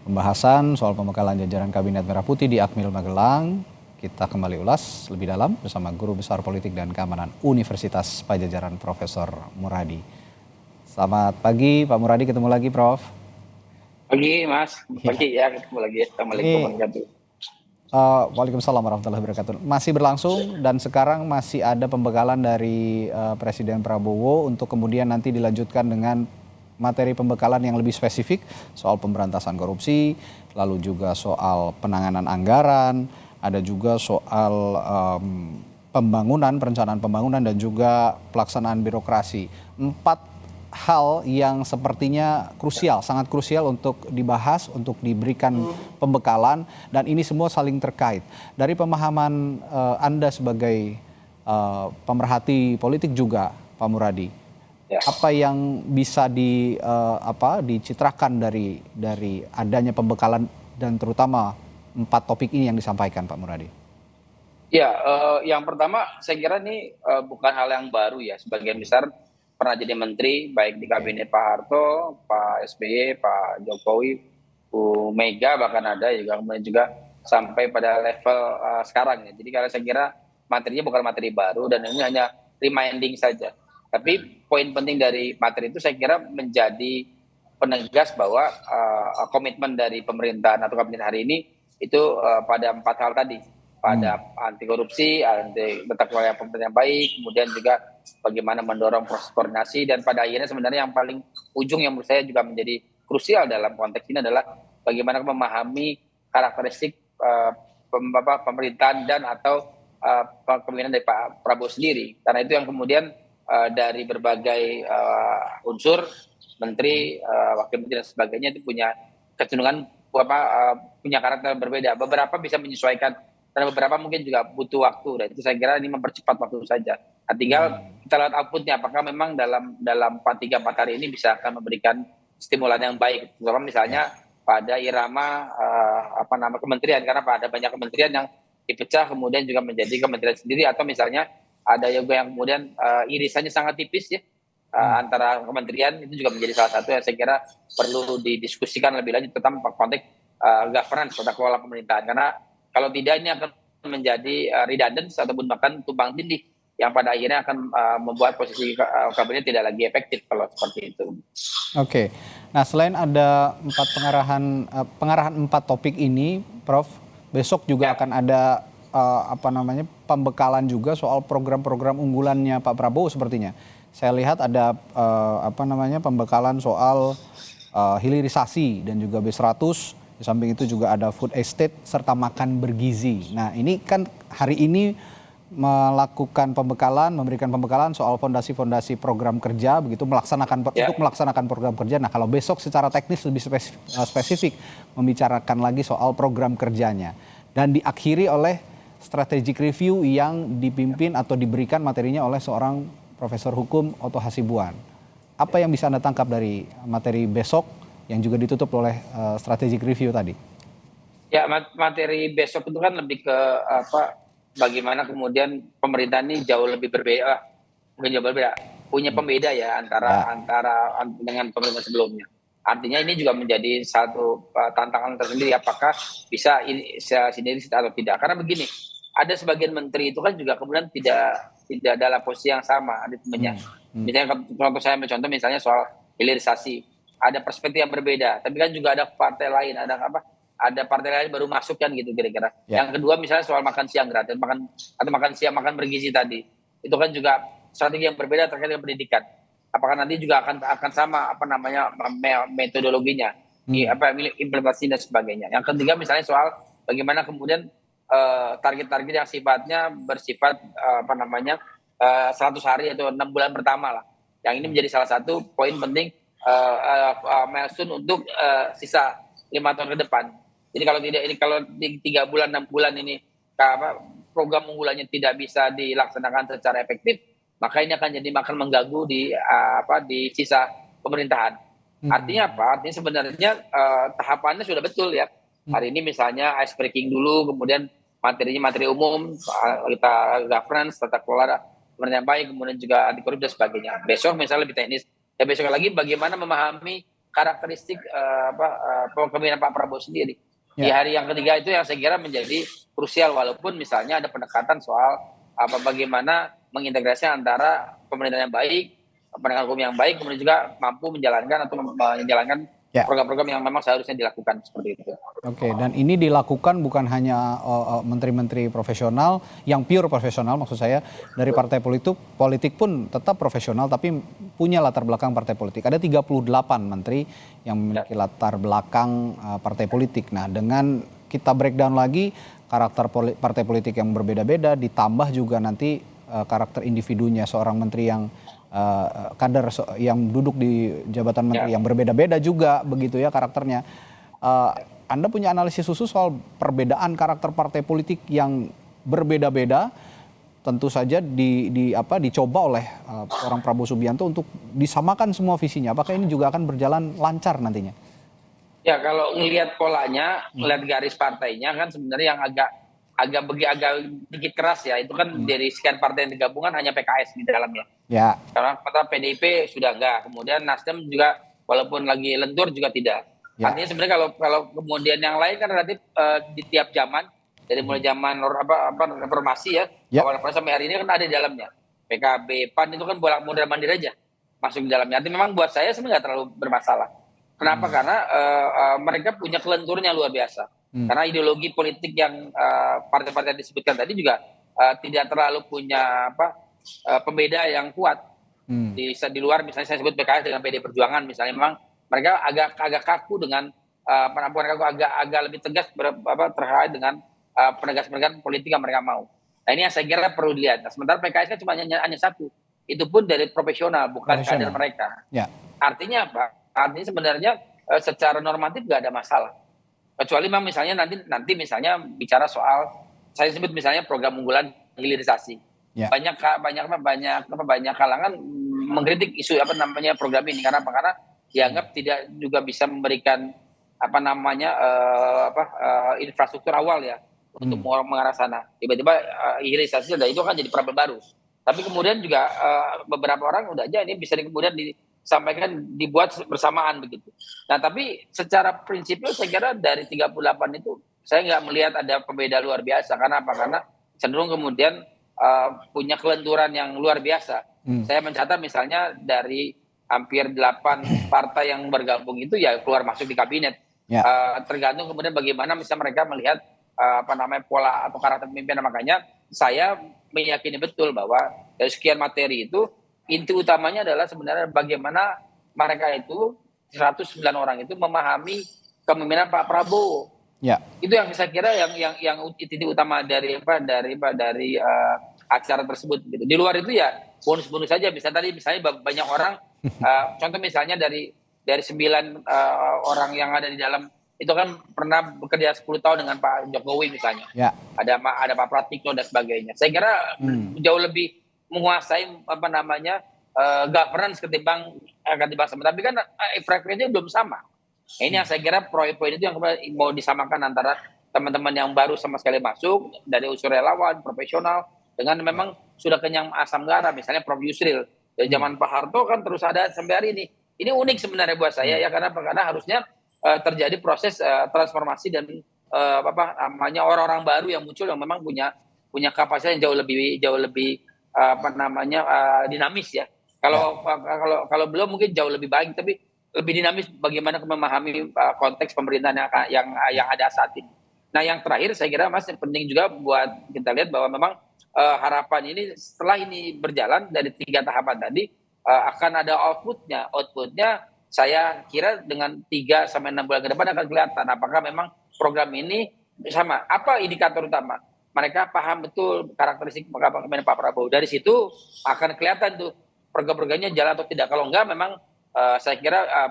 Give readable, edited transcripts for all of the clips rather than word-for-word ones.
pembahasan soal pembekalan jajaran Kabinet Merah Putih di Akmil Magelang. Kita kembali ulas lebih dalam bersama Guru Besar Politik dan Keamanan Universitas Padjadjaran Profesor Muradi. Selamat pagi Pak Muradi, ketemu lagi Prof. Pagi Mas, pagi ya ketemu lagi. Assalamualaikum Ini warahmatullahi Waalaikumsalam warahmatullahi wabarakatuh. Masih berlangsung dan sekarang masih ada pembekalan dari Presiden Prabowo untuk kemudian nanti dilanjutkan dengan materi pembekalan yang lebih spesifik soal pemberantasan korupsi, lalu juga soal penanganan anggaran, ada juga soal pembangunan, perencanaan pembangunan dan juga pelaksanaan birokrasi. 4 hal yang sepertinya krusial, sangat krusial untuk dibahas, untuk diberikan pembekalan, dan ini semua saling terkait. Dari pemahaman Anda sebagai pemerhati politik juga, Pak Muradi, ya. apa yang bisa dicitrakan dari adanya pembekalan dan terutama 4 topik ini yang disampaikan, Pak Muradi? Ya, yang pertama saya kira ini bukan hal yang baru ya. Sebagian besar pernah jadi menteri baik di kabinet Pak Harto, Pak SBY, Pak Jokowi, Bu Mega bahkan ada juga, kemudian juga sampai pada level sekarang ya. Jadi kalau saya kira materinya bukan materi baru dan ini hanya reminding saja. Tapi poin penting dari materi itu saya kira menjadi penegas bahwa komitmen dari pemerintahan atau kabinet hari ini itu pada 4 hal tadi, pada anti korupsi, anti tata kelola pemerintahan yang baik, kemudian juga bagaimana mendorong proses koordinasi, dan pada akhirnya sebenarnya yang paling ujung yang menurut saya juga menjadi krusial dalam konteks ini adalah bagaimana memahami karakteristik pemerintahan dan atau kepemimpinan dari Pak Prabowo sendiri, karena itu yang kemudian dari berbagai unsur menteri, wakil menteri dan sebagainya itu punya kecenderungan punya karakter berbeda. Beberapa bisa menyesuaikan dan beberapa mungkin juga butuh waktu, dan itu saya kira ini mempercepat waktu saja. Nah, tinggal kita lihat outputnya apakah memang dalam 3-4 hari ini bisa akan memberikan stimulan yang baik, terutama misalnya pada irama kementerian, karena ada banyak kementerian yang dipecah kemudian juga menjadi kementerian sendiri, atau misalnya ada juga yang kemudian irisannya sangat tipis ya, antara kementerian, itu juga menjadi salah satu yang saya kira perlu didiskusikan lebih lanjut tentang konteks governance tata kelola pemerintahan, karena kalau tidak ini akan menjadi redundant ataupun bahkan tumpang tindih yang pada akhirnya akan membuat posisi kabinet tidak lagi efektif kalau seperti itu. Oke, nah selain ada 4 pengarahan 4 topik ini, Prof, besok juga akan ada pembekalan juga soal program-program unggulannya Pak Prabowo sepertinya. Saya lihat ada pembekalan soal hilirisasi dan juga B100. Di samping itu juga ada food estate serta makan bergizi. Nah ini kan hari ini melakukan pembekalan, memberikan pembekalan soal fondasi-fondasi program kerja, begitu untuk melaksanakan program kerja. Nah kalau besok secara teknis lebih spesifik membicarakan lagi soal program kerjanya dan diakhiri oleh strategic review yang dipimpin atau diberikan materinya oleh seorang Profesor Hukum Otto Hasibuan. Apa yang bisa Anda tangkap dari materi besok yang juga ditutup oleh strategic review tadi? Ya, materi besok itu kan lebih ke bagaimana kemudian pemerintah ini jauh lebih berbeda, punya pembeda ya antara dengan pemerintah sebelumnya. Artinya ini juga menjadi satu tantangan tersendiri, apakah bisa ini sinergis atau tidak. Karena begini, ada sebagian menteri itu kan juga kemudian tidak dalam posisi yang sama ritmenya. Misalnya contoh misalnya soal hilirisasi, ada perspektif yang berbeda, tapi kan juga ada partai lain, ada partai lain baru masuk kan gitu kira-kira. Yang kedua misalnya soal makan siang gratis, makan bergizi tadi, itu kan juga strategi yang berbeda terkait dengan pendidikan. Apakah nanti juga akan sama metodologinya, implementasi dan sebagainya. Yang ketiga misalnya soal bagaimana kemudian target-target yang sifatnya bersifat 100 hari atau 6 bulan pertama lah. Yang ini menjadi salah satu poin penting milestone untuk sisa 5 tahun ke depan. Jadi kalau di 3 bulan 6 bulan ini program unggulannya tidak bisa dilaksanakan secara efektif, maka ini akan mengganggu di sisa pemerintahan. Artinya apa? Artinya sebenarnya tahapannya sudah betul ya. Hari ini misalnya ice breaking dulu, kemudian materinya materi umum, kita governance, tata kelola pemerintahan baik, kemudian juga anti korupsi dan sebagainya. Besok misalnya lebih teknis. Ya besok lagi bagaimana memahami karakteristik kepemimpinan Pak Prabowo sendiri. Di Ya. hari yang ketiga itu yang saya kira menjadi krusial, walaupun misalnya ada pendekatan soal bagaimana mengintegrasi antara pemerintahan yang baik, penegakan hukum yang baik, kemudian juga mampu menjalankan atau menjalankan Ya. program-program yang memang seharusnya dilakukan seperti itu. Oke, dan ini dilakukan bukan hanya menteri-menteri profesional yang pure profesional, maksud saya dari partai politik pun tetap profesional tapi punya latar belakang partai politik. Ada 38 menteri yang memiliki latar belakang partai politik. Nah, dengan kita breakdown lagi karakter partai politik yang berbeda-beda, ditambah juga nanti karakter individunya seorang menteri yang kader yang duduk di jabatan menteri yang berbeda-beda juga begitu ya karakternya. Anda punya analisis khusus soal perbedaan karakter partai politik yang berbeda-beda, tentu saja dicoba oleh orang Prabowo Subianto untuk disamakan semua visinya. Apakah ini juga akan berjalan lancar nantinya? Ya, kalau ngelihat polanya, ngelihat garis partainya kan sebenarnya yang agak dikit keras ya. Itu kan dari sekian partai yang digabungan hanya PKS di dalamnya. Ya. Karena PDIP sudah enggak. Kemudian Nasdem juga walaupun lagi lentur juga tidak. Ya. Artinya sebenarnya kalau kemudian yang lain kan relatif di tiap zaman dari mulai zaman reformasi ya, awal reformasi sampai hari ini kan ada di dalamnya. PKB, PAN itu kan bolak-balik mandir aja masuk di dalamnya. Artinya memang buat saya sebenarnya nggak terlalu bermasalah. Kenapa? Karena mereka punya kelenturnya luar biasa. Karena ideologi politik yang partai-partai disebutkan tadi juga tidak terlalu punya pembeda yang kuat. Di luar misalnya saya sebut PKS dengan PD Perjuangan misalnya, memang mereka agak kaku dengan agak lebih tegas terkait dengan penegasan politik yang mereka mau. Nah, ini yang saya kira perlu dilihat. Nah, sementara PKS kan cuma hanya satu, itu pun dari profesional bukan kader mereka. Ya. Artinya apa? Artinya sebenarnya secara normatif nggak ada masalah. Kecuali memang misalnya nanti misalnya bicara soal saya sebut misalnya program unggulan hilirisasi. Ya. Banyak kalangan mengkritik isu program ini karena dianggap tidak juga bisa memberikan infrastruktur awal ya untuk mengarah sana. Tiba-tiba hilirisasi itu kan jadi problem baru. Tapi kemudian juga beberapa orang udah aja ini bisa kemudian disampaikan dibuat bersamaan begitu. Nah, tapi secara prinsipil saya kira dari 38 itu saya nggak melihat ada pembeda luar biasa. Karena apa? Karena cenderung kemudian punya kelenturan yang luar biasa. Saya mencatat misalnya dari hampir 8 partai yang bergabung itu ya keluar masuk di kabinet. Ya. Tergantung kemudian bagaimana misalnya mereka melihat pola atau karakter pemimpin. Makanya saya meyakini betul bahwa dari sekian materi itu inti utamanya adalah sebenarnya bagaimana mereka itu 109 orang itu memahami kepemimpinan Pak Prabowo. Ya. Itu yang saya kira yang inti utama dari acara tersebut. Gitu. Di luar itu ya bonus-bonus saja. Misalnya banyak orang, contoh misalnya dari 9 orang yang ada di dalam itu kan pernah bekerja 10 tahun dengan Pak Jokowi misalnya. Ya. Ada Pak Pratikno dan sebagainya. Saya kira jauh lebih menguasai governance ketimbang sama. Tapi kan frekuensinya belum sama. Nah, ini yang saya kira poin itu yang mau disamakan antara teman-teman yang baru sama sekali masuk dari unsur relawan, profesional dengan memang sudah kenyang asam garam, misalnya Prof Yusril dari zaman Pak Harto kan terus ada sampai hari ini. Ini unik sebenarnya buat saya ya karena harusnya terjadi proses transformasi dan orang-orang baru yang muncul yang memang punya kapasitas yang jauh lebih dinamis ya. Kalau belum mungkin jauh lebih baik tapi lebih dinamis bagaimana memahami konteks pemerintahan yang ada saat ini. Nah, yang terakhir saya kira Mas penting juga buat kita lihat bahwa memang harapan ini setelah ini berjalan dari 3 tahapan tadi akan ada outputnya. Outputnya saya kira dengan 3 sampai 6 bulan ke depan akan kelihatan apakah memang program ini sama. Apa indikator utama? Mereka paham betul karakteristik kepemimpinan Pak Prabowo. Dari situ akan kelihatan tuh program-programnya jalan atau tidak. Kalau enggak memang saya kira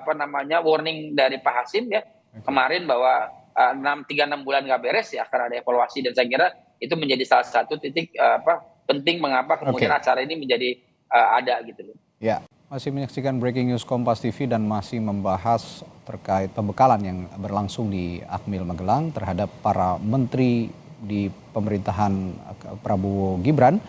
warning dari Pak Hasim ya kemarin bahwa 3-6 bulan nggak beres ya akan ada evaluasi dan saya kira itu menjadi salah satu titik penting mengapa kemudian acara ini menjadi ada gitu loh. Ya, masih menyaksikan Breaking News Kompas TV dan masih membahas terkait pembekalan yang berlangsung di Akmil Magelang terhadap para menteri di pemerintahan Prabowo Gibran.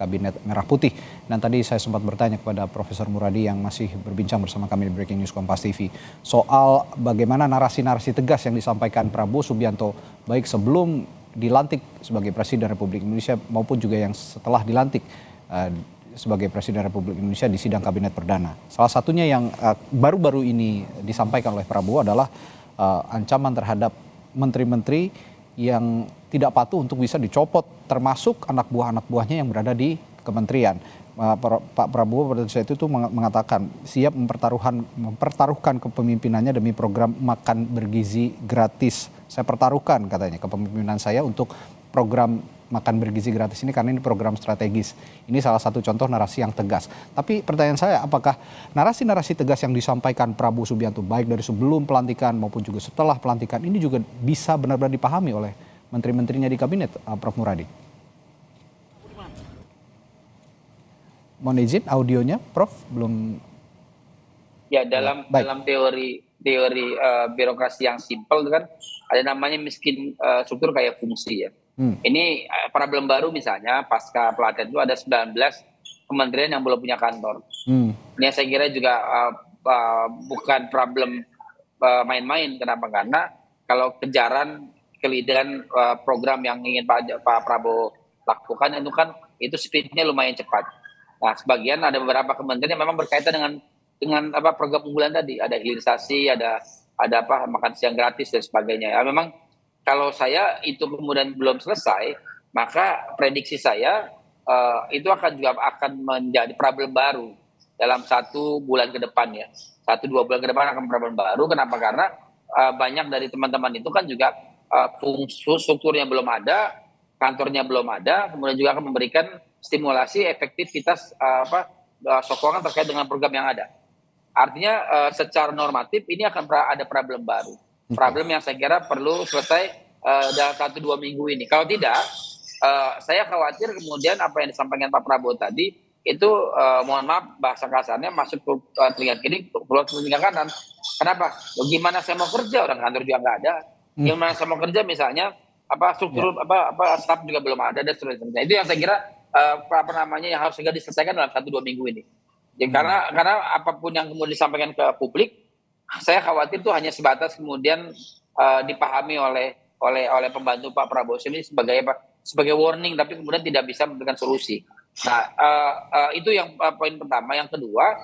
Kabinet Merah Putih. Dan tadi saya sempat bertanya kepada Profesor Muradi yang masih berbincang bersama kami di Breaking News Kompas TV soal bagaimana narasi-narasi tegas yang disampaikan Prabowo Subianto baik sebelum dilantik sebagai Presiden Republik Indonesia maupun juga yang setelah dilantik sebagai Presiden Republik Indonesia di sidang Kabinet Perdana. Salah satunya yang baru-baru ini disampaikan oleh Prabowo adalah ancaman terhadap menteri-menteri yang tidak patuh untuk bisa dicopot, termasuk anak buahnya yang berada di kementerian. Pak Prabowo pada saat itu mengatakan siap mempertaruhkan kepemimpinannya demi program makan bergizi gratis. Saya pertaruhkan katanya kepemimpinan saya untuk program makan bergizi gratis ini karena ini program strategis. Ini salah satu contoh narasi yang tegas. Tapi pertanyaan saya, apakah narasi-narasi tegas yang disampaikan Prabowo Subianto baik dari sebelum pelantikan maupun juga setelah pelantikan ini juga bisa benar-benar dipahami oleh menteri-menterinya di kabinet, Prof. Muradi? Mohon izin audionya, Prof. Belum. Ya, dalam teori birokrasi yang simpel kan ada namanya miskin struktur kayak fungsi ya. Ini problem baru misalnya pasca pelatihan itu ada 19 kementerian yang belum punya kantor. Ini saya kira juga bukan problem main-main. Kenapa? Karena kalau kejaran kelidan program yang ingin Pak Prabowo lakukan itu speednya lumayan cepat. Nah, sebagian ada beberapa kementerian yang memang berkaitan dengan program unggulan tadi, ada hilirisasi, ada makan siang gratis dan sebagainya. Ya, memang kalau saya itu kemudian belum selesai, maka prediksi saya itu akan menjadi problem baru dalam 1 bulan ke depan ya. 1-2 bulan ke depan akan problem baru. Kenapa? Karena banyak dari teman-teman itu kan juga fungsi strukturnya belum ada, kantornya belum ada, kemudian juga akan memberikan stimulasi efektivitas sokongan terkait dengan program yang ada. Artinya secara normatif ini akan ada problem baru. Problem yang saya kira perlu selesai dalam 1-2 minggu ini. Kalau tidak, saya khawatir kemudian apa yang disampaikan Pak Prabowo tadi itu mohon maaf bahasa kasarnya masuk ke telinga kiri, keluar ke telinga kanan. Kenapa? Gimana saya mau kerja, orang kantor juga nggak ada. Gimana saya mau kerja misalnya struktur staff juga belum ada dan seterusnya. Itu yang saya kira yang harus segera diselesaikan dalam 1-2 minggu ini. Jadi, karena apapun yang kemudian disampaikan ke publik, saya khawatir itu hanya sebatas kemudian dipahami oleh pembantu Pak Prabowo ini sebagai warning, tapi kemudian tidak bisa memberikan solusi. Nah, itu yang poin pertama. Yang kedua,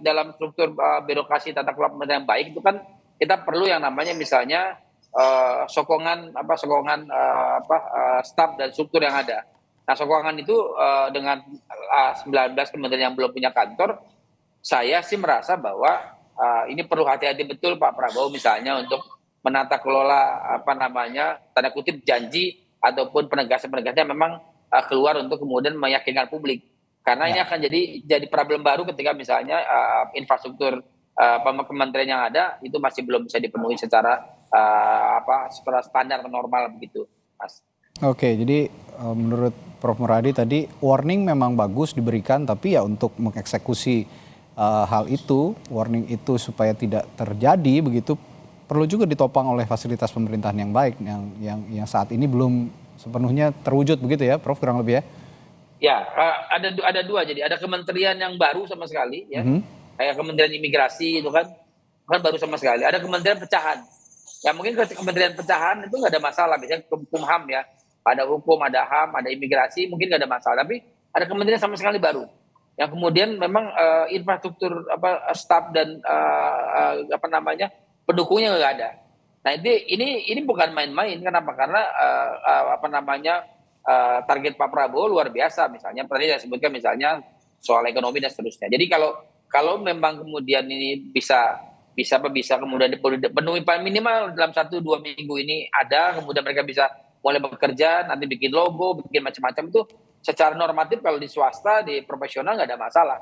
dalam struktur birokrasi tata kelola pemerintahan yang baik itu kan kita perlu yang namanya misalnya sokongan staf dan struktur yang ada. Nah, sokongan itu dengan 19 kementerian yang belum punya kantor, saya sih merasa bahwa ini perlu hati-hati betul Pak Prabowo misalnya untuk menata kelola tanda kutip janji ataupun penegasan-penegasan memang keluar untuk kemudian meyakinkan publik. Karena ini akan jadi problem baru ketika misalnya infrastruktur kementerian yang ada itu masih belum bisa dipenuhi secara standar normal begitu, Mas. Oke, jadi menurut Prof. Muradi tadi warning memang bagus diberikan, tapi ya untuk mengeksekusi hal itu, warning itu supaya tidak terjadi begitu perlu juga ditopang oleh fasilitas pemerintahan yang baik yang saat ini belum sepenuhnya terwujud begitu ya, Prof, kurang lebih ya? Ya, ada dua, jadi ada kementerian yang baru sama sekali ya, kayak Kementerian Imigrasi itu kan baru sama sekali. Ada kementerian pecahan, ya mungkin kementerian pecahan itu nggak ada masalah, biasanya Kumham ya, ada hukum, ada HAM, ada imigrasi, mungkin nggak ada masalah. Tapi ada kementerian sama sekali baru, yang kemudian memang infrastruktur staf dan pendukungnya nggak ada. Nah ini bukan main-main. Kenapa? Karena target Pak Prabowo luar biasa. Misalnya tadi saya sebutkan misalnya soal ekonomi dan seterusnya. Jadi kalau memang kemudian ini bisa kemudian dipenuhi minimal dalam 1-2 minggu ini ada, kemudian mereka bisa mulai bekerja, nanti bikin logo, bikin macam-macam, itu secara normatif kalau di swasta, di profesional nggak ada masalah.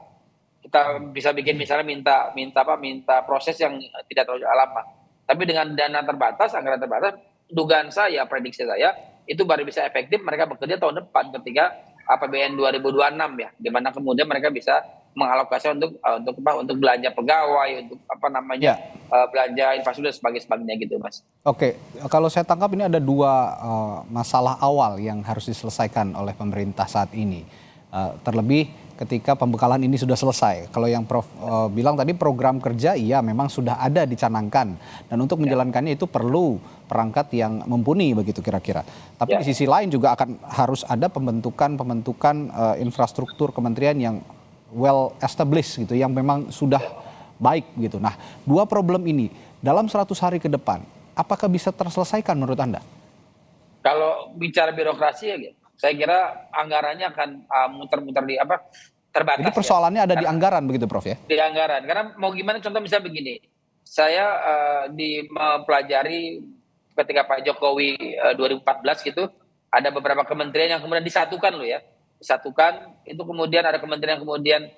Kita bisa bikin misalnya minta proses yang tidak terlalu lama. Tapi dengan dana terbatas, anggaran terbatas, dugaan saya, prediksi saya, itu baru bisa efektif mereka bekerja tahun depan ketika APBN 2026 ya, di mana kemudian mereka bisa mengalokasi untuk belanja pegawai, untuk belanja infrastruktur dan sebagainya gitu, Mas. Oke, kalau saya tangkap ini ada 2 masalah awal yang harus diselesaikan oleh pemerintah saat ini. Terlebih ketika pembekalan ini sudah selesai. Kalau yang Prof bilang tadi program kerja iya memang sudah ada dicanangkan dan untuk menjalankannya itu perlu perangkat yang mumpuni begitu kira-kira. Tapi di sisi lain juga akan harus ada pembentukan infrastruktur kementerian yang well established gitu, yang memang sudah baik gitu. Nah, dua problem ini dalam 100 hari ke depan apakah bisa terselesaikan menurut Anda? Kalau bicara birokrasi ya, saya kira anggarannya akan muter-muter di terbatas. Jadi persoalannya ada di anggaran begitu Prof ya? Di anggaran. Karena mau gimana contoh misalnya begini. Saya mempelajari ketika Pak Jokowi 2014 gitu, ada beberapa kementerian yang kemudian disatukan loh ya. Disatukan, itu kemudian ada kementerian yang kemudian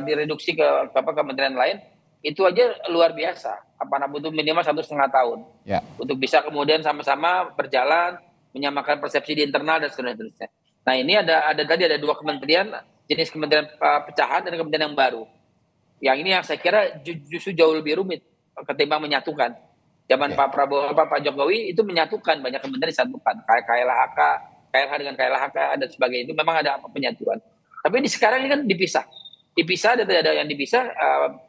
direduksi ke kementerian lain. Itu aja luar biasa. Butuh minimal 1,5 tahun untuk bisa kemudian sama-sama berjalan, menyamakan persepsi di internal dan seterusnya. Nah ini ada dua kementerian, jenis kementerian pecahan dan kementerian yang baru. Yang ini yang saya kira justru jauh lebih rumit ketimbang menyatukan. Zaman Pak Prabowo, Pak Jokowi itu menyatukan, banyak kementerian disatukan, kayak KLHK, KLH dengan KLHK dan sebagainya, itu memang ada penyatuan. Tapi di sekarang ini kan dipisah, dan tidak ada yang dipisah,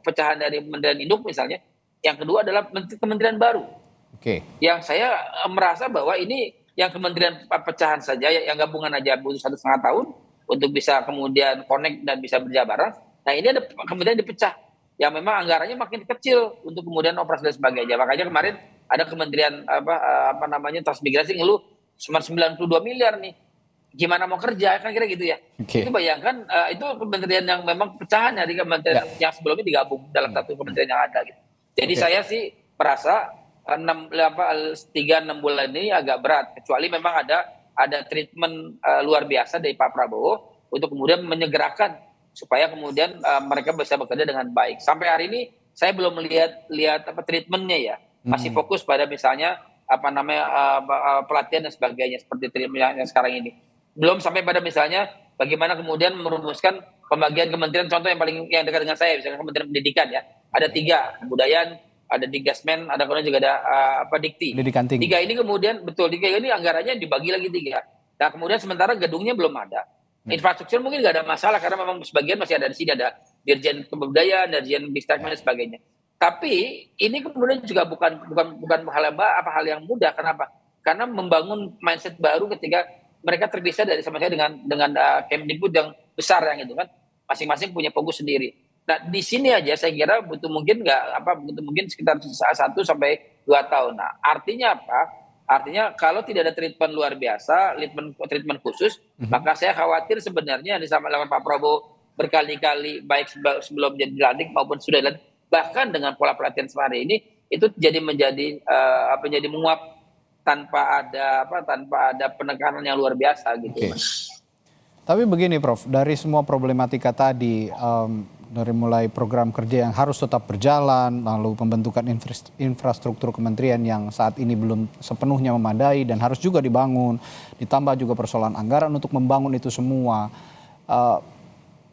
pecahan dari Kementerian Induk misalnya. Yang kedua adalah kementerian baru. Yang saya merasa bahwa ini yang kementerian pecahan saja, yang gabungan aja butuh 1,5 tahun untuk bisa kemudian connect dan bisa berjabaran. Nah ini ada kemudian dipecah, yang memang anggarannya makin kecil untuk kemudian operasi dan sebagainya. Makanya kemarin ada kementerian transmigrasi ngeluh cuma 92 miliar nih. Gimana mau kerja, kan kira gitu ya. Itu bayangkan, itu kementerian yang memang pecahan dari kementerian yang sebelumnya digabung dalam satu kementerian yang ada gitu. Jadi saya sih merasa 3-6 bulan ini agak berat, kecuali memang ada treatment luar biasa dari Pak Prabowo untuk kemudian menyegerakan supaya kemudian mereka bisa bekerja dengan baik. Sampai hari ini saya belum melihat treatmentnya ya, masih fokus pada misalnya pelatihan dan sebagainya seperti treatment yang sekarang ini. Belum sampai pada misalnya bagaimana kemudian merumuskan pembagian kementerian, contoh yang dekat dengan saya, misalnya Kementerian Pendidikan ya, ada 3, kebudayaan, ada Digasmen, ada kemudian juga ada Dikti. Pendidikan tinggi. 3 ini kemudian 3 ini anggarannya dibagi lagi 3. Nah kemudian sementara gedungnya belum ada. Infrastruktur mungkin nggak ada masalah karena memang sebagian masih ada di sini, ada Dirjen Kebudayaan, Dirjen Bistekmen dan sebagainya. Tapi ini kemudian juga bukan hal yang mudah. Kenapa? Karena membangun mindset baru ketika mereka terpisah dari sama sekali dengan Kemdikbud yang besar yang itu kan, masing-masing punya fokus sendiri. Nah di sini aja saya kira butuh mungkin sekitar 1-2 tahun. Nah artinya apa? Artinya kalau tidak ada treatment luar biasa, treatment khusus, maka saya khawatir sebenarnya yang disampaikan Pak Prabowo berkali-kali, baik sebelum jadi dilantik maupun sudah dilantik, bahkan dengan pola pelatihan sehari ini itu menjadi menguap tanpa ada penekanan yang luar biasa gitu. Tapi begini Prof, dari semua problematika tadi, dari mulai program kerja yang harus tetap berjalan, lalu pembentukan infrastruktur kementerian yang saat ini belum sepenuhnya memadai dan harus juga dibangun, ditambah juga persoalan anggaran untuk membangun itu semua,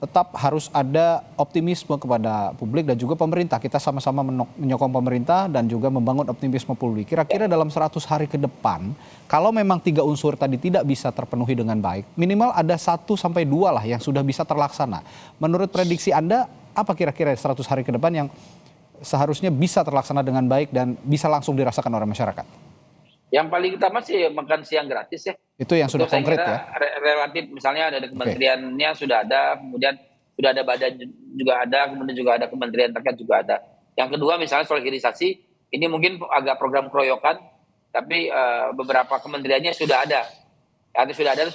tetap harus ada optimisme kepada publik dan juga pemerintah. Kita sama-sama menyokong pemerintah dan juga membangun optimisme publik. Kira-kira dalam 100 hari ke depan, kalau memang 3 unsur tadi tidak bisa terpenuhi dengan baik, minimal ada 1-2 lah yang sudah bisa terlaksana. Menurut prediksi Anda, apa kira-kira 100 hari ke depan yang seharusnya bisa terlaksana dengan baik dan bisa langsung dirasakan oleh masyarakat? Yang paling utama sih makan siang gratis ya. Itu yang sudah konkret ya? Relatif misalnya ada kementeriannya sudah ada, kemudian sudah ada badan juga ada, kemudian juga ada kementerian terkait juga ada. Yang kedua misalnya soal hilirisasi, ini mungkin agak program keroyokan, tapi beberapa kementeriannya sudah ada. Artinya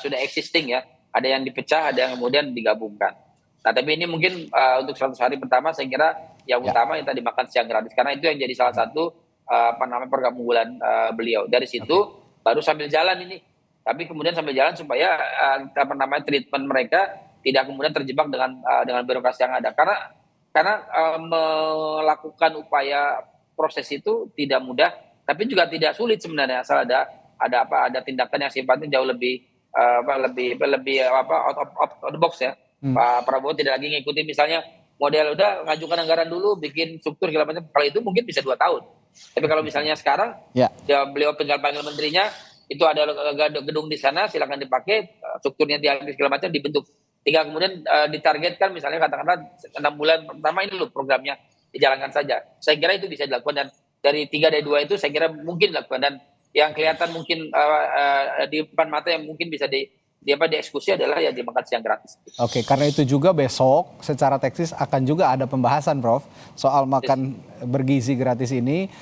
sudah existing ya. Ada yang dipecah, ada yang kemudian digabungkan. Nah tapi ini mungkin untuk 100 hari pertama saya kira yang utama yang tadi makan siang gratis, karena itu yang jadi salah satu program unggulan beliau. Dari situ baru sambil jalan ini. Tapi kemudian sambil jalan supaya treatment mereka tidak kemudian terjebak dengan birokrasi yang ada. Karena melakukan upaya proses itu tidak mudah, tapi juga tidak sulit sebenarnya asal ada tindakan yang sifatnya jauh lebih out of the box ya. Pak Prabowo tidak lagi ngikutin misalnya model udah ngajukan anggaran dulu, bikin struktur segala macam. Kalau itu mungkin bisa 2 tahun. Tapi kalau misalnya sekarang, ya beliau tinggal panggil menterinya, itu ada gedung di sana, silakan dipakai, infrastrukturnya segala macam dibentuk. Tinggal kemudian ditargetkan misalnya katakanlah 6 bulan pertama ini loh programnya dijalankan saja. Saya kira itu bisa dilakukan, dan dari 3 dari 2 itu saya kira mungkin dilakukan, dan yang kelihatan mungkin di depan mata yang mungkin bisa dieksekusi adalah ya di makan siang gratis. Oke, karena itu juga besok secara teknis akan juga ada pembahasan, Prof, soal makan bergizi gratis ini.